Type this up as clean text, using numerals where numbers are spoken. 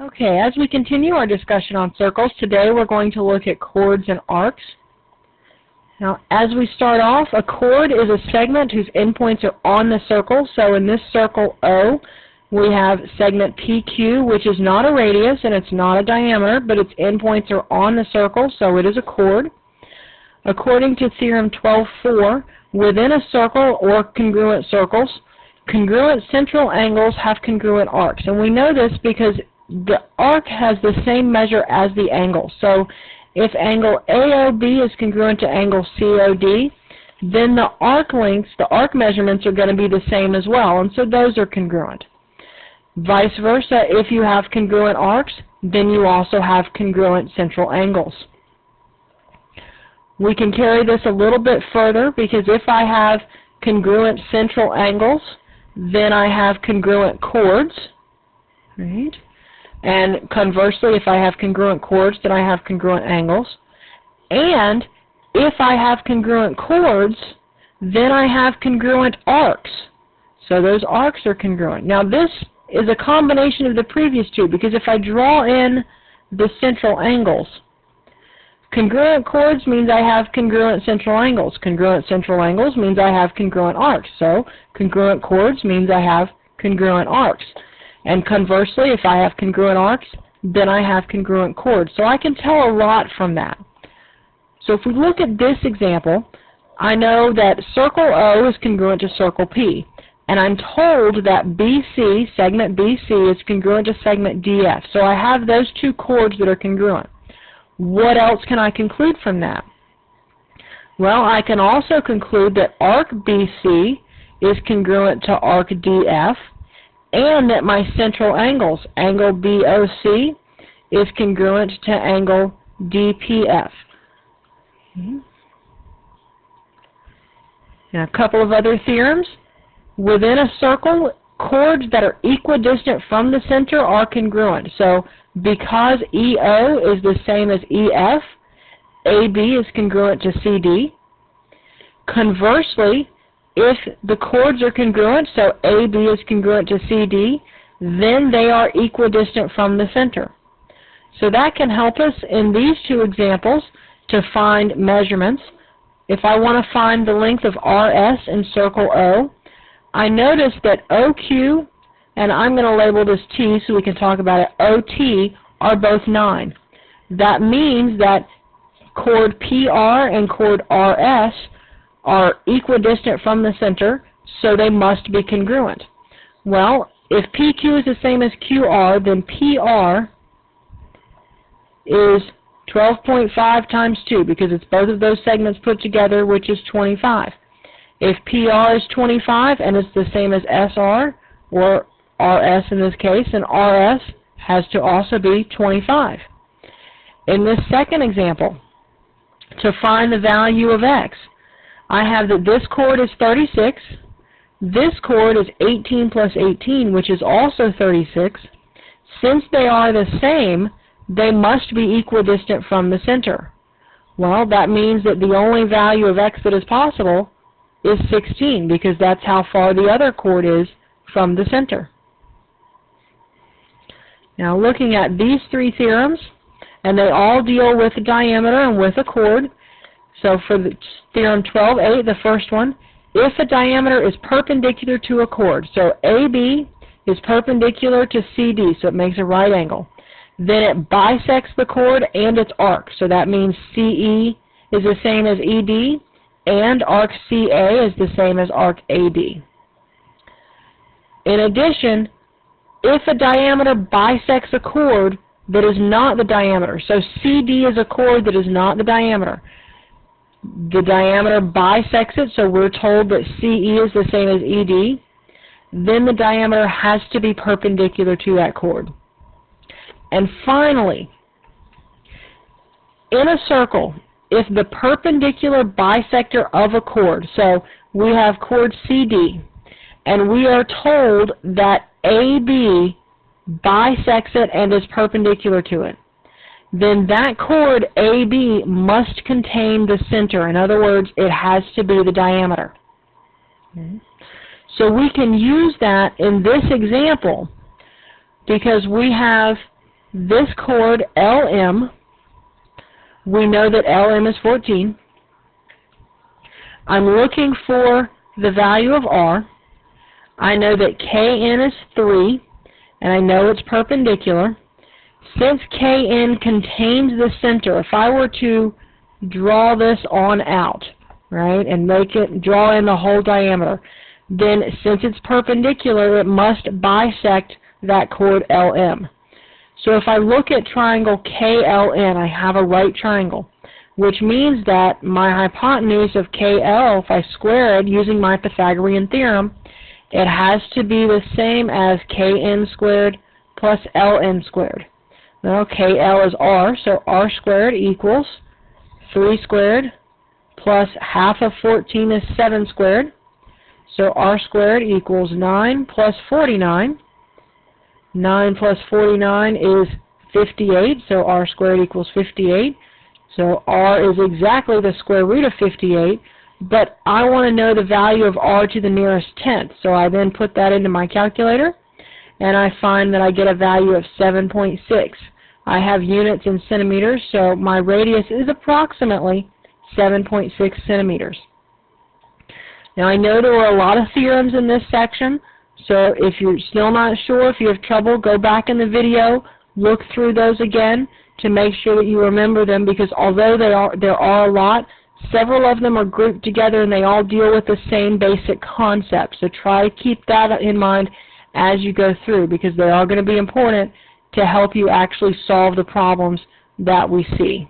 Okay, as we continue our discussion on circles, today we're going to look at chords and arcs. Now, as we start off, a chord is a segment whose endpoints are on the circle. So in this circle O, we have segment PQ, which is not a radius and it's not a diameter, but its endpoints are on the circle, so it is a chord. According to Theorem 12.4, within a circle or congruent circles, congruent central angles have congruent arcs. And we know this because the arc has the same measure as the angle. So if angle AOB is congruent to angle COD, then the arc lengths, the arc measurements are going to be the same as well, and so those are congruent. Vice versa, if you have congruent arcs, then you also have congruent central angles. We can carry this a little bit further because if I have congruent central angles, then I have congruent chords, right? And conversely, if I have congruent chords, then I have congruent angles. And if I have congruent chords, then I have congruent arcs. So those arcs are congruent. Now this is a combination of the previous two, because if I draw in the central angles, congruent chords means I have congruent central angles. Congruent central angles means I have congruent arcs. So congruent chords means I have congruent arcs. And conversely, if I have congruent arcs, then I have congruent chords. So I can tell a lot from that. So if we look at this example, I know that circle O is congruent to circle P. And I'm told that BC, segment BC, is congruent to segment DF. So I have those two chords that are congruent. What else can I conclude from that? Well, I can also conclude that arc BC is congruent to arc DF, and that my central angles, angle BOC, is congruent to angle DPF. Now, a couple of other theorems. Within a circle, chords that are equidistant from the center are congruent. So because EO is the same as EF, AB is congruent to CD. Conversely, if the chords are congruent, so AB is congruent to CD, then they are equidistant from the center. So that can help us in these two examples to find measurements. If I want to find the length of RS in circle O, I notice that OQ, and I'm going to label this T so we can talk about it, OT are both 9. That means that chord PR and chord RS are equidistant from the center, so they must be congruent. Well, if PQ is the same as QR, then PR is 12.5 times 2, because it's both of those segments put together, which is 25. If PR is 25 and it's the same as SR, or RS in this case, then RS has to also be 25. In this second example, to find the value of X, I have that this chord is 36, this chord is 18 plus 18, which is also 36. Since they are the same, they must be equidistant from the center. Well, that means that the only value of X that is possible is 16, because that's how far the other chord is from the center. Now looking at these three theorems, and they all deal with a diameter and with a chord. So for the theorem 12.8, the first one, if a diameter is perpendicular to a chord, so AB is perpendicular to CD, so it makes a right angle, then it bisects the chord and its arc. So that means CE is the same as ED, and arc CA is the same as arc AD. In addition, if a diameter bisects a chord that is not the diameter, so CD is a chord that is not the diameter, the diameter bisects it, so we're told that CE is the same as ED, then the diameter has to be perpendicular to that chord. And finally, in a circle, if the perpendicular bisector of a chord, so we have chord CD, and we are told that AB bisects it and is perpendicular to it, then that chord AB must contain the center. In other words, it has to be the diameter. So we can use that in this example because we have this chord LM, we know that LM is 14. I'm looking for the value of R. I know that KN is 3, and I know it's perpendicular. Since KN contains the center, if I were to draw this on out, right, and draw in the whole diameter, then since it's perpendicular, it must bisect that chord LM. So if I look at triangle KLN, I have a right triangle, which means that my hypotenuse of KL, if I square it using my Pythagorean theorem, it has to be the same as KN squared plus LN squared. Now KL is R, so R squared equals 3 squared plus half of 14 is 7 squared. So R squared equals 9 plus 49. 9 plus 49 is 58, so R squared equals 58. So R is exactly the square root of 58, but I want to know the value of R to the nearest tenth. So I then put that into my calculator, and I find that I get a value of 7.6. I have units in centimeters, so my radius is approximately 7.6 centimeters. Now I know there were a lot of theorems in this section, so if you're still not sure, if you have trouble, go back in the video, look through those again to make sure that you remember them, because although there are a lot, several of them are grouped together and they all deal with the same basic concept. So try to keep that in mind as you go through, because they are going to be important to help you actually solve the problems that we see.